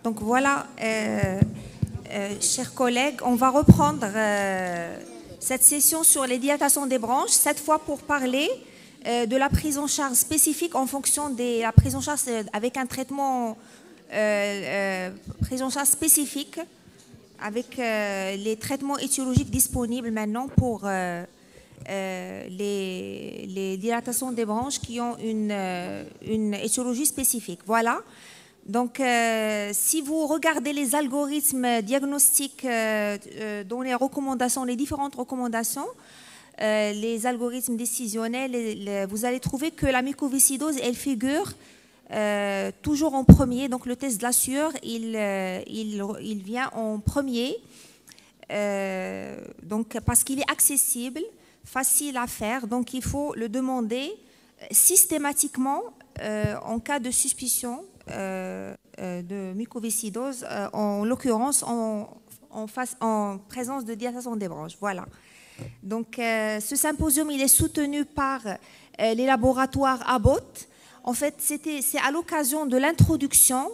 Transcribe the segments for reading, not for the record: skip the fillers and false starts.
Donc voilà, chers collègues, on va reprendre cette session sur les dilatations des branches, cette fois pour parler de la prise en charge spécifique en fonction de la prise en charge avec un traitement prise en charge spécifique avec les traitements étiologiques disponibles maintenant pour les dilatations des branches qui ont une étiologie spécifique. Voilà. Donc, si vous regardez les algorithmes diagnostiques dans les recommandations, les différentes recommandations, les algorithmes décisionnels, vous allez trouver que la mucoviscidose, elle figure toujours en premier. Donc, le test de la sueur, il vient en premier, donc, parce qu'il est accessible, facile à faire. Donc, il faut le demander systématiquement en cas de suspicion de mucoviscidose, en l'occurrence en présence de dilatation des branches. Voilà. Donc, ce symposium, il est soutenu par les laboratoires Abbott. En fait, c'est à l'occasion de l'introduction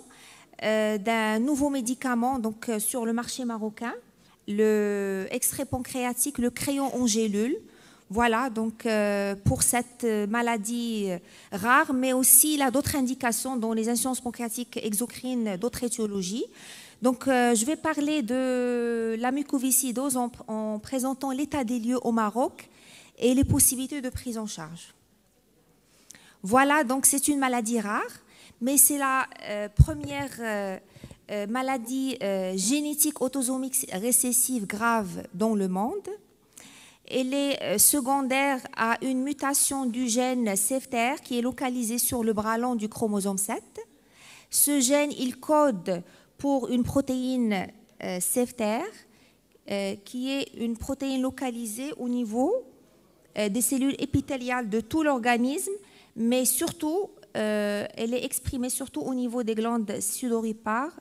d'un nouveau médicament donc, sur le marché marocain, le extrait pancréatique, le crayon en gélule. Voilà, donc pour cette maladie rare, mais aussi il a d'autres indications dont les insuffisances pancréatiques exocrines, d'autres étiologies. Donc je vais parler de la mucoviscidose en présentant l'état des lieux au Maroc et les possibilités de prise en charge. Voilà, donc c'est une maladie rare, mais c'est la première maladie génétique autosomique récessive grave dans le monde. Elle est secondaire à une mutation du gène CFTR qui est localisé sur le bras long du chromosome 7. Ce gène, il code pour une protéine CFTR qui est une protéine localisée au niveau des cellules épithéliales de tout l'organisme, mais surtout, elle est exprimée surtout au niveau des glandes sudoripares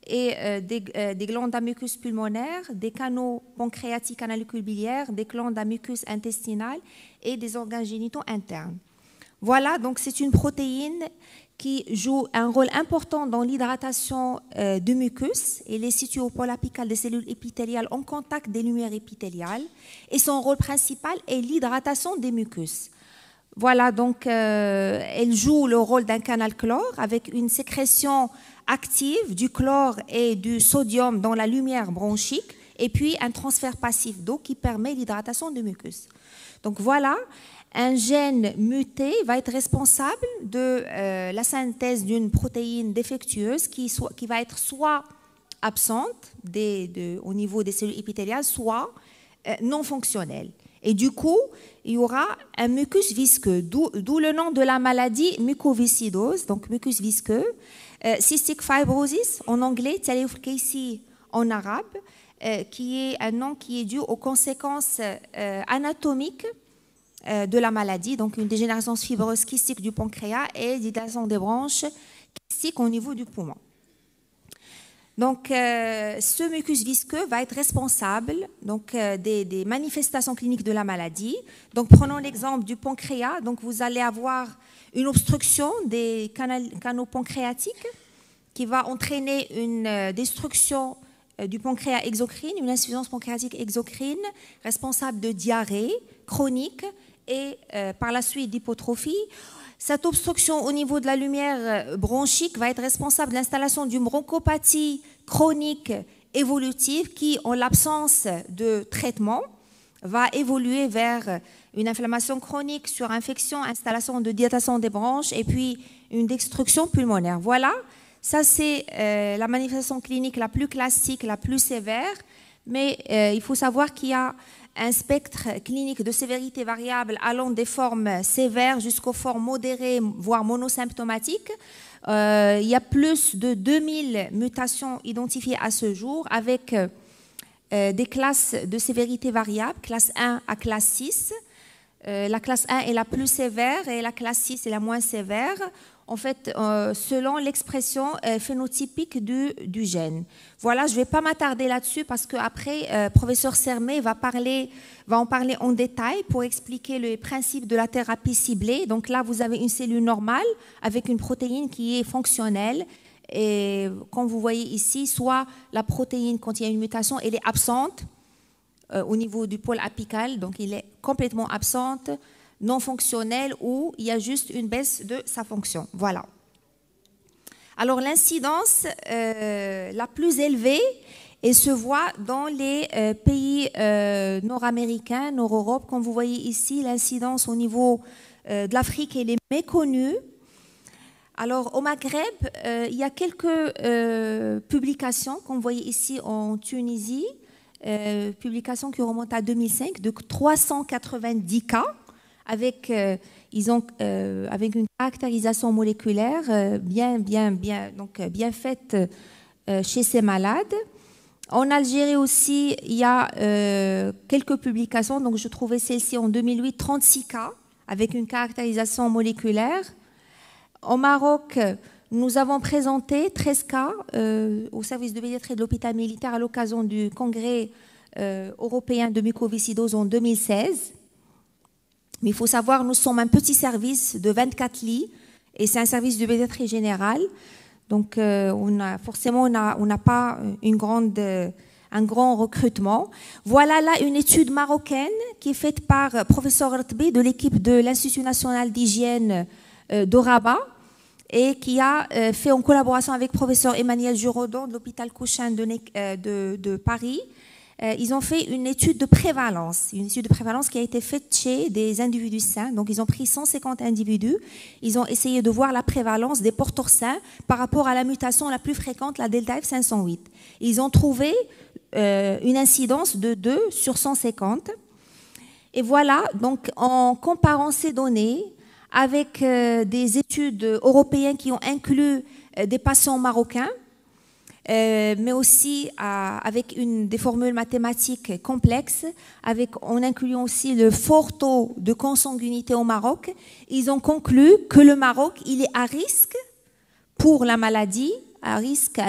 et des glandes à mucus pulmonaire, des canaux pancréatiques canalicule biliaire, des glandes à mucus intestinal et des organes génitaux internes. Voilà, donc c'est une protéine qui joue un rôle important dans l'hydratation du mucus. Elle est située au pôle apical des cellules épithéliales en contact des lumières épithéliales et son rôle principal est l'hydratation des mucus. Voilà, donc elle joue le rôle d'un canal chlore avec une sécrétion active du chlore et du sodium dans la lumière bronchique et puis un transfert passif d'eau qui permet l'hydratation du mucus. Donc voilà, un gène muté va être responsable de la synthèse d'une protéine défectueuse qui va être soit absente au niveau des cellules épithéliales, soit non fonctionnelle. Et du coup, il y aura un mucus visqueux, d'où le nom de la maladie mucoviscidose, donc mucus visqueux, cystic fibrosis en anglais, Talief Keissi en arabe, qui est un nom qui est dû aux conséquences anatomiques de la maladie, donc une dégénérescence fibreuse kystique du pancréas et dilation des branches kystiques au niveau du poumon. Donc, ce mucus visqueux va être responsable donc, des manifestations cliniques de la maladie. Donc, prenons l'exemple du pancréas. Donc, vous allez avoir une obstruction des canaux pancréatiques qui va entraîner une destruction du pancréas exocrine, une insuffisance pancréatique exocrine responsable de diarrhée chronique et par la suite d'hypotrophie. Cette obstruction au niveau de la lumière bronchique va être responsable de l'installation d'une bronchopathie chronique évolutive qui, en l'absence de traitement, va évoluer vers une inflammation chronique sur infection, installation de dilatation des branches et puis une destruction pulmonaire. Voilà, ça c'est la manifestation clinique la plus classique, la plus sévère, mais il faut savoir qu'il y a un spectre clinique de sévérité variable allant des formes sévères jusqu'aux formes modérées, voire monosymptomatiques. Il y a plus de 2000 mutations identifiées à ce jour avec des classes de sévérité variable, classe 1 à classe 6. La classe 1 est la plus sévère et la classe 6 est la moins sévère, en fait, selon l'expression phénotypique du gène. Voilà, je ne vais pas m'attarder là-dessus parce qu'après, professeur Sermet va en parler en détail pour expliquer le principe de la thérapie ciblée. Donc là, vous avez une cellule normale avec une protéine qui est fonctionnelle Et comme vous voyez ici, soit la protéine, quand il y a une mutation, elle est absente au niveau du pôle apical, donc il est complètement absente, non fonctionnelle, ou il y a juste une baisse de sa fonction. Voilà. Alors l'incidence la plus élevée, elle se voit dans les pays nord-américains, nord-Europe. Comme vous voyez ici, l'incidence au niveau de l'Afrique, elle est méconnue. Alors, au Maghreb, il y a quelques publications, comme vous voyez ici en Tunisie, publications qui remontent à 2005, de 390 cas, avec, avec une caractérisation moléculaire bien faite chez ces malades. En Algérie aussi, il y a quelques publications, donc je trouvais celle-ci en 2008, 36 cas, avec une caractérisation moléculaire. Au Maroc, nous avons présenté 13 cas au service de pédiatrie de l'hôpital militaire à l'occasion du congrès européen de mucoviscidose en 2016. Mais il faut savoir, nous sommes un petit service de 24 lits et c'est un service de pédiatrie générale. Donc, on n'a pas un grand recrutement. Voilà là une étude marocaine qui est faite par professeur Rtbi de l'équipe de l'Institut national d'hygiène de Rabat et qui a fait en collaboration avec professeur Emmanuel Giraudon de l'hôpital Cochin de Paris. Ils ont fait une étude de prévalence qui a été faite chez des individus sains. Donc, ils ont pris 150 individus. Ils ont essayé de voir la prévalence des porteurs sains par rapport à la mutation la plus fréquente, la Delta F508. Ils ont trouvé une incidence de 2 sur 150. Et voilà, donc en comparant ces données avec des études européennes qui ont inclus des patients marocains, mais aussi avec des formules mathématiques complexes, en incluant aussi le fort taux de consanguinité au Maroc, ils ont conclu que le Maroc, il est à risque pour la maladie, à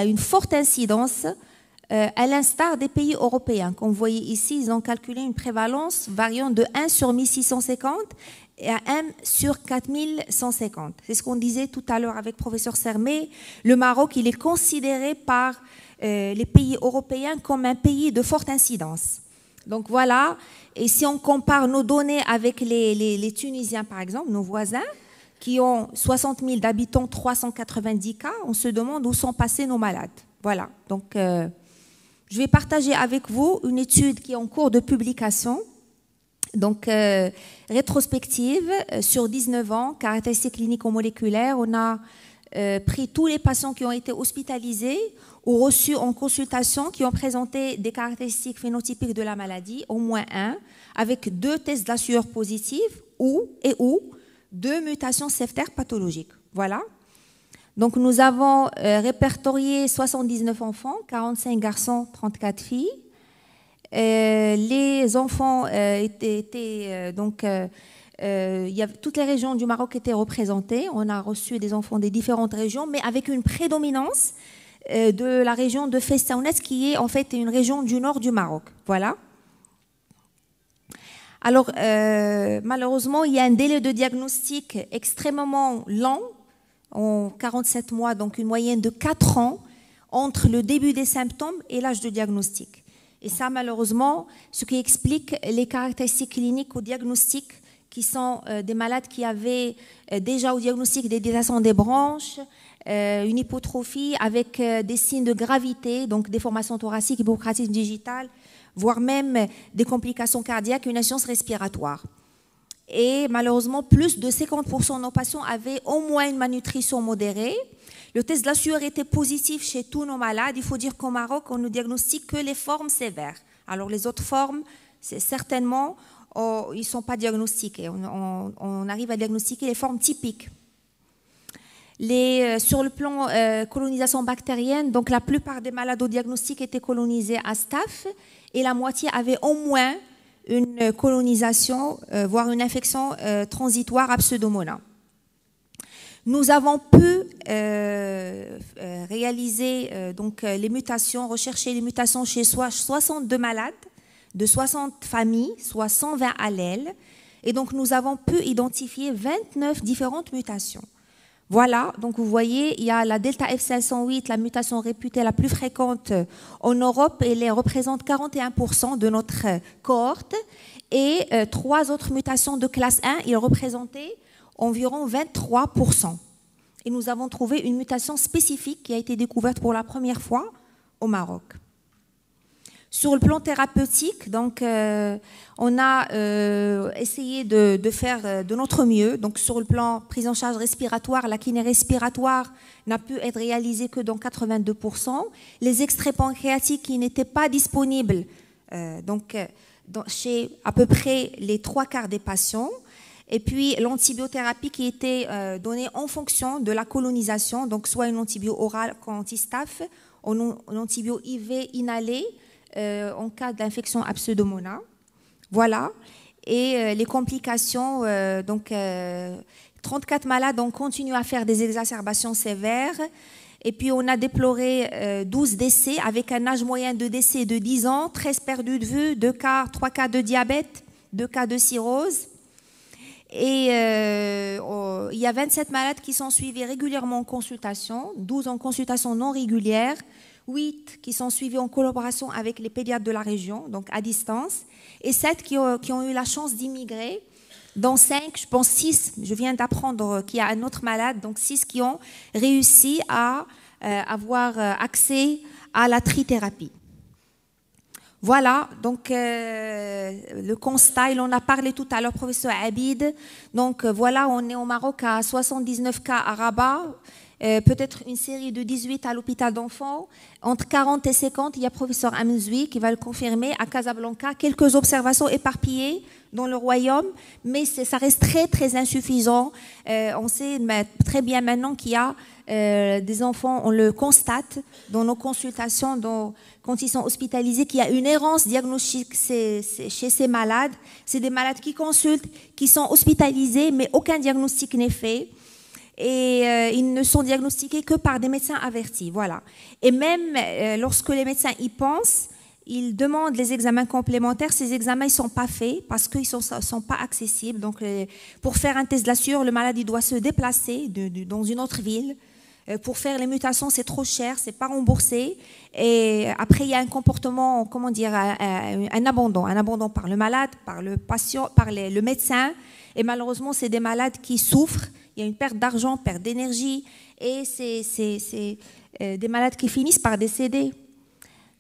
une forte incidence, à l'instar des pays européens. Comme vous voyez ici, ils ont calculé une prévalence variant de 1 sur 1650 et à 1 sur 4150. C'est ce qu'on disait tout à l'heure avec le professeur Sermet. Le Maroc, il est considéré par les pays européens comme un pays de forte incidence. Donc voilà, et si on compare nos données avec les Tunisiens, par exemple, nos voisins, qui ont 60 000 d'habitants, 390 cas, on se demande où sont passés nos malades. Voilà, donc je vais partager avec vous une étude qui est en cours de publication. Donc, rétrospective sur 19 ans, caractéristiques clinico-moléculaires. On a pris tous les patients qui ont été hospitalisés ou reçus en consultation qui ont présenté des caractéristiques phénotypiques de la maladie, au moins un, avec 2 tests de la sueur positifs ou 2 mutations CFTR pathologiques. Voilà. Donc, nous avons répertorié 79 enfants, 45 garçons, 34 filles. Les enfants toutes les régions du Maroc étaient représentées. On a reçu des enfants des différentes régions, mais avec une prédominance de la région de Festaounes, qui est en fait une région du nord du Maroc. Voilà. Alors, malheureusement, il y a un délai de diagnostic extrêmement lent, en 47 mois, donc une moyenne de 4 ans, entre le début des symptômes et l'âge de diagnostic. Et ça, malheureusement, ce qui explique les caractéristiques cliniques au diagnostic, qui sont des malades qui avaient déjà au diagnostic des dilations des branches, une hypotrophie avec des signes de gravité, donc déformation thoracique, hypocratisme digital, voire même des complications cardiaques, une insuffisance respiratoire. Et malheureusement, plus de 50% de nos patients avaient au moins une malnutrition modérée. Le test de la sueur était positif chez tous nos malades. Il faut dire qu'au Maroc, on ne diagnostique que les formes sévères. Alors les autres formes, c'est certainement, ils ne sont pas diagnostiqués. On arrive à diagnostiquer les formes typiques. Sur le plan colonisation bactérienne, donc la plupart des malades au diagnostic étaient colonisés à Staph et la moitié avait au moins une colonisation, voire une infection transitoire à Pseudomonas. Nous avons pu réaliser les mutations, rechercher les mutations chez 62 malades de 60 familles, soit 120 allèles. Et donc, nous avons pu identifier 29 différentes mutations. Voilà, donc vous voyez, il y a la delta F508, la mutation réputée la plus fréquente en Europe, et elle représente 41% de notre cohorte, et 3 autres mutations de classe 1, ils représentaient environ 23%. Et nous avons trouvé une mutation spécifique qui a été découverte pour la première fois au Maroc. Sur le plan thérapeutique, donc, on a essayé de faire de notre mieux. Donc, sur le plan prise en charge respiratoire, la kiné respiratoire n'a pu être réalisée que dans 82%. Les extraits pancréatiques qui n'étaient pas disponibles chez à peu près les 3/4 des patients. Et puis l'antibiothérapie qui était donnée en fonction de la colonisation, donc soit une antibio orale anti-staph, ou un antibio IV inhalé, en cas d'infection à Pseudomonas. Voilà. Et les complications, 34 malades ont continué à faire des exacerbations sévères. Et puis on a déploré 12 décès avec un âge moyen de décès de 10 ans, 13 perdus de vue, 3 cas de diabète, 2 cas de cirrhose. Et il y a 27 malades qui sont suivis régulièrement en consultation, 12 en consultation non régulière, 8 qui sont suivis en collaboration avec les pédiatres de la région, donc à distance, et 7 qui ont eu la chance d'immigrer, dont 5, je pense 6, je viens d'apprendre qu'il y a un autre malade, donc 6 qui ont réussi à avoir accès à la trithérapie. Voilà, donc le constat, il en a parlé tout à l'heure, professeur Abid. Donc voilà, on est au Maroc à 79 cas à Rabat, peut-être une série de 18 à l'hôpital d'enfants. Entre 40 et 50, il y a professeur Amzoui qui va le confirmer à Casablanca. Quelques observations éparpillées dans le royaume, mais ça reste très très insuffisant. On sait très bien maintenant qu'il y a des enfants, on le constate dans nos consultations, quand ils sont hospitalisés, qu'il y a une errance diagnostique chez ces malades. C'est des malades qui consultent, qui sont hospitalisés, mais aucun diagnostic n'est fait. Et ils ne sont diagnostiqués que par des médecins avertis. Voilà. Et même lorsque les médecins y pensent, ils demandent les examens complémentaires. Ces examens ne sont pas faits parce qu'ils ne sont pas accessibles. Donc, pour faire un test de la sueur, le malade il doit se déplacer dans une autre ville. Pour faire les mutations, c'est trop cher, c'est pas remboursé. Et après, il y a un comportement, comment dire, un abandon par le malade, par le patient, par le médecin. Et malheureusement, c'est des malades qui souffrent. Il y a une perte d'argent, perte d'énergie, et c'est des malades qui finissent par décéder.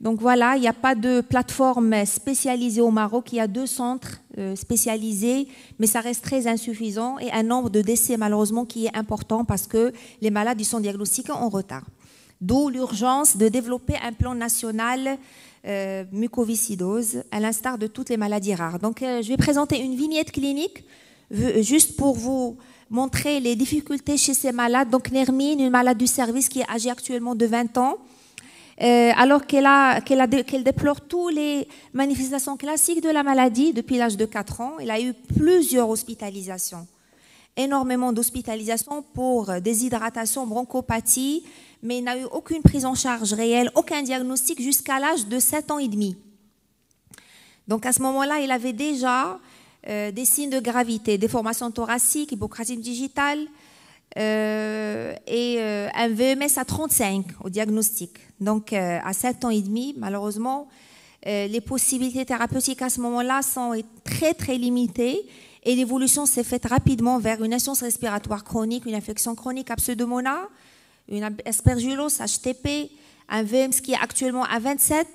Donc voilà, il n'y a pas de plateforme spécialisée au Maroc. Il y a 2 centres spécialisés, mais ça reste très insuffisant, et un nombre de décès malheureusement qui est important parce que les malades ils sont diagnostiqués en retard. D'où l'urgence de développer un plan national mucoviscidose, à l'instar de toutes les maladies rares. Donc je vais présenter une vignette clinique juste pour vous montrer les difficultés chez ces malades. Donc Nermine, une malade du service qui est âgée actuellement de 20 ans, alors qu'elle déplore toutes les manifestations classiques de la maladie depuis l'âge de 4 ans. Elle a eu plusieurs hospitalisations, énormément d'hospitalisations pour déshydratation, bronchopathie, mais il n'a eu aucune prise en charge réelle, aucun diagnostic jusqu'à l'âge de 7 ans et demi. Donc à ce moment-là, il avait déjà des signes de gravité, déformation thoracique, hypocratie digitale, et un VMS à 35 au diagnostic. Donc à 7 ans et demi, malheureusement, les possibilités thérapeutiques à ce moment-là sont très très limitées, et l'évolution s'est faite rapidement vers une insuffisance respiratoire chronique, une infection chronique à Pseudomonas, une aspergillose, HTP, un VMS qui est actuellement à 27,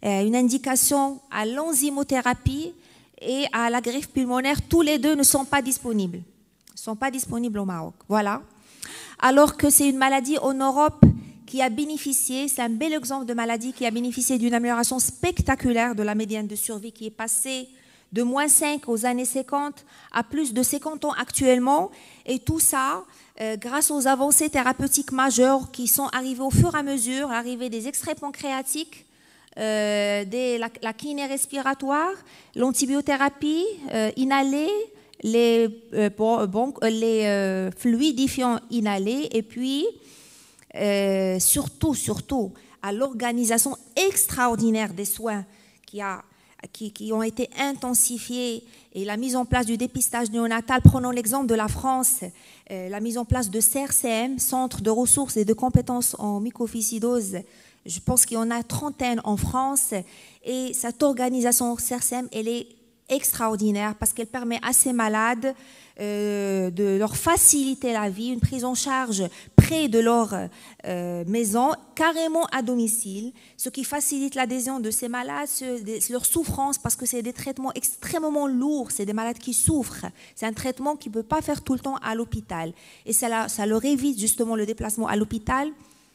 une indication à l'enzymothérapie et à la greffe pulmonaire. Tous les deux ne sont pas disponibles. Ne sont pas disponibles au Maroc. Voilà. Alors que c'est une maladie en Europe qui a bénéficié, c'est un bel exemple de maladie qui a bénéficié d'une amélioration spectaculaire de la médiane de survie qui est passée de -5 aux années 50 à plus de 50 ans actuellement. Et tout ça grâce aux avancées thérapeutiques majeures qui sont arrivées au fur et à mesure, l'arrivée des extraits pancréatiques, la kiné respiratoire, l'antibiothérapie inhalée, les fluidifiants inhalés, et puis surtout à l'organisation extraordinaire des soins qui a qui ont été intensifiées et la mise en place du dépistage néonatal. Prenons l'exemple de la France, la mise en place de CRCM, Centre de ressources et de compétences en mycophycidose. Je pense qu'il y en a 30 en France et cette organisation CRCM, elle est extraordinaire parce qu'elle permet à ces malades de leur faciliter la vie, une prise en charge près de leur maison, carrément à domicile, ce qui facilite l'adhésion de ces malades, leur souffrance, parce que c'est des traitements extrêmement lourds, c'est des malades qui souffrent. C'est un traitement qui ne peut pas faire tout le temps à l'hôpital. Et ça leur évite justement le déplacement à l'hôpital.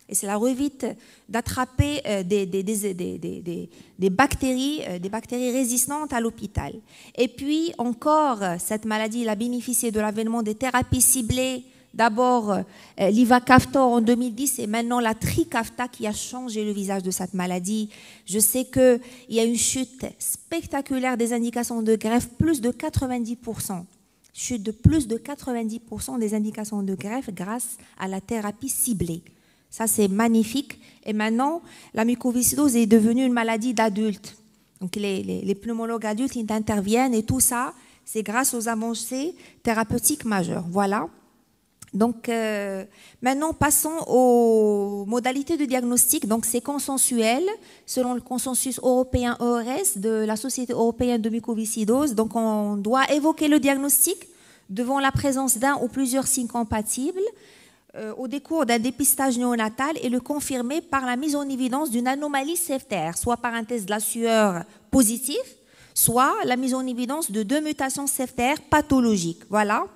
Et ça leur évite d'attraper des bactéries résistantes à l'hôpital. Et puis encore, cette maladie, elle a bénéficié de l'avènement des thérapies ciblées. D'abord, l'Ivacaftor en 2010 et maintenant la Trikafta qui a changé le visage de cette maladie. Je sais qu'il y a une chute spectaculaire des indications de greffe, plus de 90%. Chute de plus de 90% des indications de greffe grâce à la thérapie ciblée. Ça, c'est magnifique. Et maintenant, la mucoviscidose est devenue une maladie d'adultes. Donc, les pneumologues adultes, ils interviennent et tout ça, c'est grâce aux avancées thérapeutiques majeures. Voilà. Donc, maintenant, passons aux modalités de diagnostic. Donc, c'est consensuel, selon le consensus européen ERS de la Société européenne de mucoviscidose. Donc, on doit évoquer le diagnostic devant la présence d'un ou plusieurs signes compatibles au décours d'un dépistage néonatal et le confirmer par la mise en évidence d'une anomalie CFTR, soit par un test de la sueur positif, soit la mise en évidence de 2 mutations CFTR pathologiques. Voilà.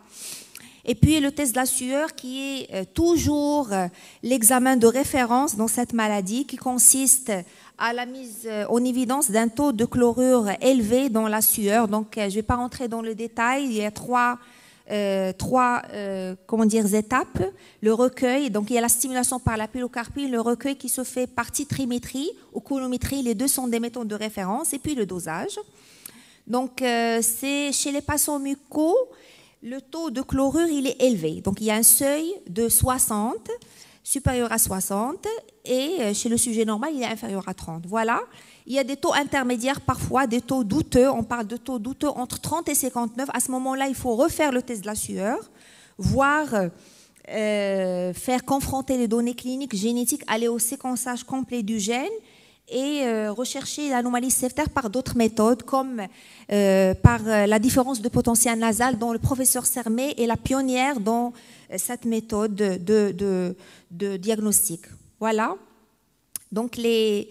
Et puis le test de la sueur qui est toujours l'examen de référence dans cette maladie qui consiste à la mise en évidence d'un taux de chlorure élevé dans la sueur. Donc je ne vais pas rentrer dans le détail, il y a trois étapes. Le recueil, donc il y a la stimulation par la pilocarpie, le recueil qui se fait par titrimétrie ou coulométrie, les deux sont des méthodes de référence, et puis le dosage. Donc c'est chez les patients mucos, le taux de chlorure il est élevé. Donc il y a un seuil de 60, supérieur à 60, et chez le sujet normal il est inférieur à 30. Voilà. Il y a des taux intermédiaires parfois, des taux douteux. On parle de taux douteux entre 30 et 59. À ce moment-là, il faut refaire le test de la sueur, voire faire confronter les données cliniques, génétiques, aller au séquençage complet du gène et rechercher l'anomalie CFTR par d'autres méthodes, comme par la différence de potentiel nasal, dont le professeur Sermet est la pionnière dans cette méthode de diagnostic. Voilà. Donc les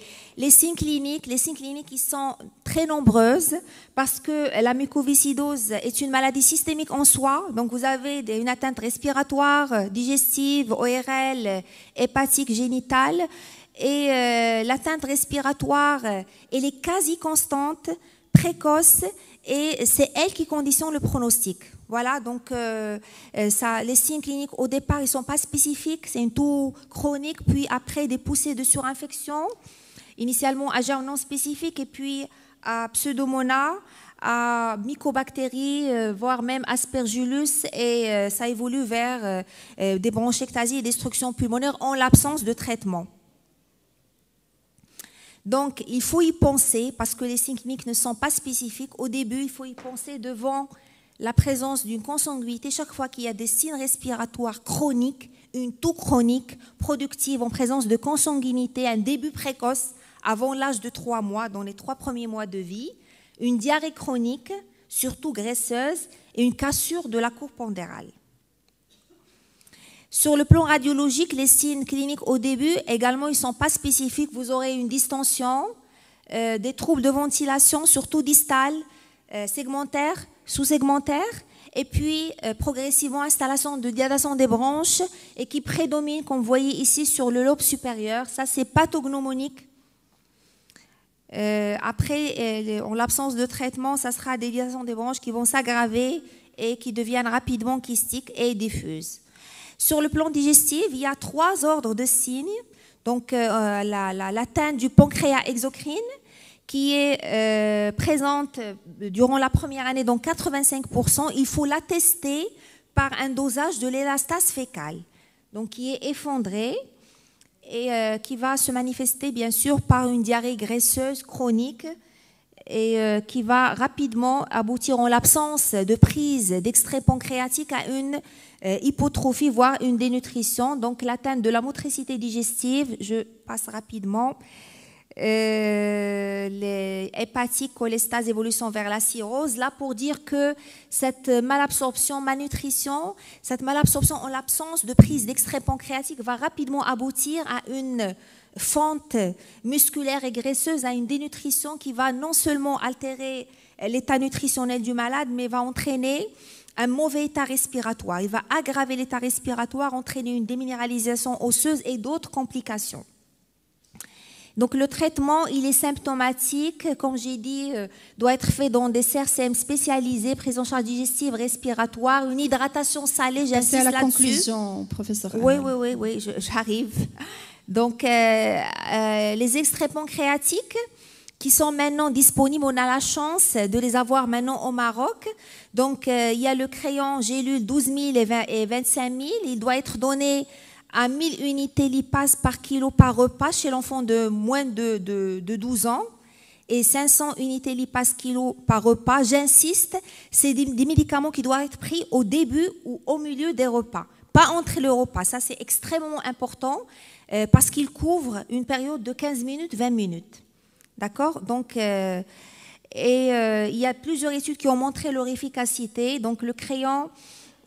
signes cliniques, ils sont très nombreuses parce que la mucoviscidose est une maladie systémique en soi. Donc vous avez une atteinte respiratoire, digestive, ORL, hépatique, génitale. Et l'atteinte respiratoire, elle est quasi constante, précoce, et c'est elle qui conditionne le pronostic. Voilà, donc les signes cliniques au départ, ils ne sont pas spécifiques, c'est une toux chronique, puis après des poussées de surinfection, initialement à germe non spécifique, et puis à pseudomonas, à mycobactéries, voire même aspergillus, et ça évolue vers des bronchiectasies et destruction pulmonaire en l'absence de traitement. Donc, il faut y penser, parce que les signes cliniques ne sont pas spécifiques. Au début, il faut y penser devant la présence d'une consanguinité. Chaque fois qu'il y a des signes respiratoires chroniques, une toux chronique productive en présence de consanguinité, un début précoce avant l'âge de 3 mois, dans les 3 premiers mois de vie, une diarrhée chronique, surtout graisseuse, et une cassure de la courbe pondérale. Sur le plan radiologique, les signes cliniques au début, également, ils ne sont pas spécifiques. Vous aurez une distension, des troubles de ventilation, surtout distales, segmentaires, sous-segmentaires, et puis progressivement installation de dilatation des branches et qui prédomine, comme vous voyez ici, sur le lobe supérieur. Ça, c'est pathognomonique. Après, en l'absence de traitement, ça sera des dilatations des branches qui vont s'aggraver et qui deviennent rapidement kystiques et diffuses. Sur le plan digestif, il y a 3 ordres de signes. Donc, l'atteinte du pancréas exocrine qui est présente durant la première année, donc 85%. Il faut l'attester par un dosage de l'élastase fécale, donc qui est effondré et qui va se manifester bien sûr par une diarrhée graisseuse chronique et qui va rapidement aboutir en l'absence de prise d'extrait pancréatique à une hypotrophie, voire une dénutrition. Donc l'atteinte de la motricité digestive, je passe rapidement. Les hépatiques, cholestase, évolution vers la cirrhose. Là, pour dire que cette malabsorption, malnutrition, cette malabsorption en l'absence de prise d'extrait pancréatique va rapidement aboutir à une fente musculaire et graisseuse, à une dénutrition qui va non seulement altérer l'état nutritionnel du malade, mais va entraîner un mauvais état respiratoire. Il va aggraver l'état respiratoire, entraîner une déminéralisation osseuse et d'autres complications. Donc le traitement, il est symptomatique, comme j'ai dit, doit être fait dans des CRCM spécialisés, prise en charge digestive, respiratoire, une hydratation salée, j'insiste là-dessus. C'est à la conclusion, professeur. Oui, j'arrive. Donc les extraits pancréatiques qui sont maintenant disponibles, on a la chance de les avoir maintenant au Maroc. Donc il y a le crayon gélule 12 000 et 25 000, il doit être donné à 1000 unités lipases par kilo par repas chez l'enfant de moins de 12 ans et 500 unités lipases kilo par repas. J'insiste, c'est des médicaments qui doivent être pris au début ou au milieu des repas, pas entre les repas. Ça, c'est extrêmement important parce qu'ils couvrent une période de 15 minutes, 20 minutes. D'accord ? Donc, il y a plusieurs études qui ont montré leur efficacité. Donc, le crayon,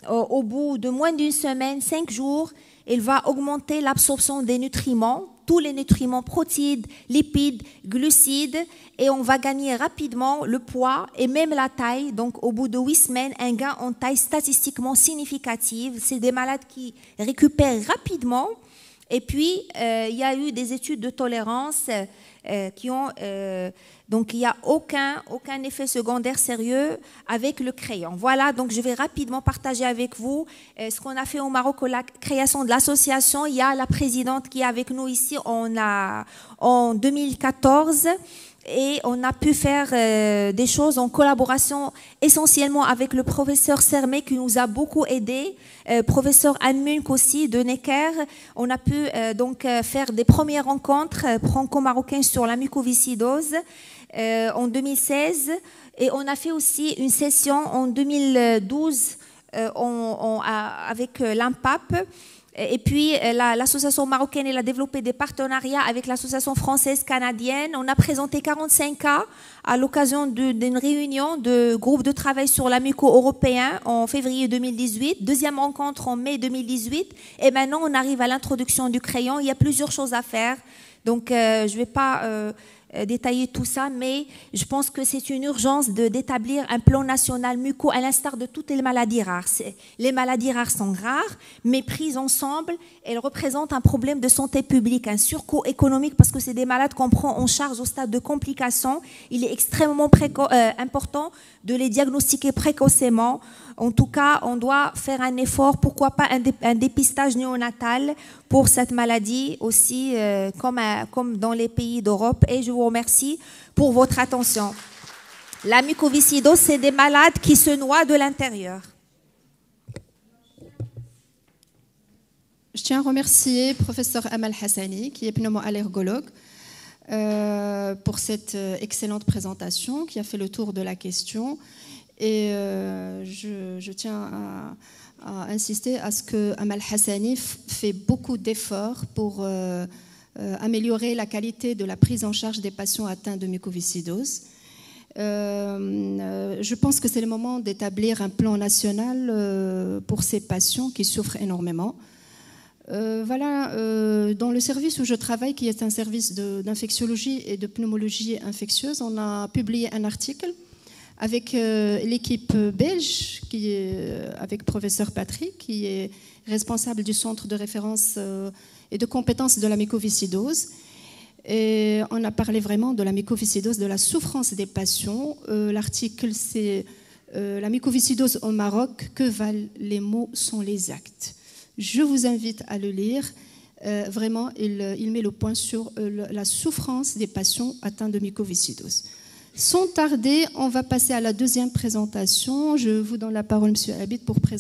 au bout de moins d'une semaine, 5 jours, il va augmenter l'absorption des nutriments, tous les nutriments, protéines, lipides, glucides, et on va gagner rapidement le poids et même la taille. Donc, au bout de 8 semaines, un gain en taille statistiquement significatif. C'est des malades qui récupèrent rapidement. Et puis, il y a eu des études de tolérance qui ont... donc, il n'y a aucun effet secondaire sérieux avec le crayon. Voilà, donc je vais rapidement partager avec vous ce qu'on a fait au Maroc, la création de l'association. Il y a la présidente qui est avec nous ici en 2014. Et on a pu faire des choses en collaboration essentiellement avec le professeur Sermet qui nous a beaucoup aidé, professeur Anne Munk aussi de Necker. On a pu donc faire des premières rencontres franco-marocaines sur la mucoviscidose en 2016 et on a fait aussi une session en 2012 avec l'IMPAP. Et puis, l'association marocaine, elle a développé des partenariats avec l'association française-canadienne. On a présenté 45 cas à l'occasion d'une réunion de groupe de travail sur la muco européen en février 2018. Deuxième rencontre en mai 2018. Et maintenant, on arrive à l'introduction du crayon. Il y a plusieurs choses à faire. Donc, je ne vais pas détailler tout ça, mais je pense que c'est une urgence d'établir un plan national muco à l'instar de toutes les maladies rares. Les maladies rares sont rares, mais prises ensemble, elles représentent un problème de santé publique, un surcoût économique parce que c'est des malades qu'on prend en charge au stade de complications. Il est extrêmement important de les diagnostiquer précocement. En tout cas, on doit faire un effort, pourquoi pas un dépistage néonatal pour cette maladie aussi, comme dans les pays d'Europe. Et je vous remercie pour votre attention. La mucoviscidose, c'est des malades qui se noient de l'intérieur. Je tiens à remercier le professeur Amal Hassani, qui est pneumo-allergologue, pour cette excellente présentation qui a fait le tour de la question. Et je tiens à insister à ce que Amal Hassani fait beaucoup d'efforts pour améliorer la qualité de la prise en charge des patients atteints de mucoviscidose. Je pense que c'est le moment d'établir un plan national pour ces patients qui souffrent énormément. Dans le service où je travaille, qui est un service d'infectiologie et de pneumologie infectieuse, on a publié un article avec l'équipe belge, avec professeur Patrick, qui est responsable du centre de référence et de compétences de la mucoviscidose. Et on a parlé vraiment de la mucoviscidose, de la souffrance des patients. L'article, c'est la mucoviscidose au Maroc, que valent les mots sans les actes. Je vous invite à le lire. Vraiment, il met le point sur la souffrance des patients atteints de mucoviscidose. Sans tarder, on va passer à la deuxième présentation. Je vous donne la parole, M. Habib, pour présenter.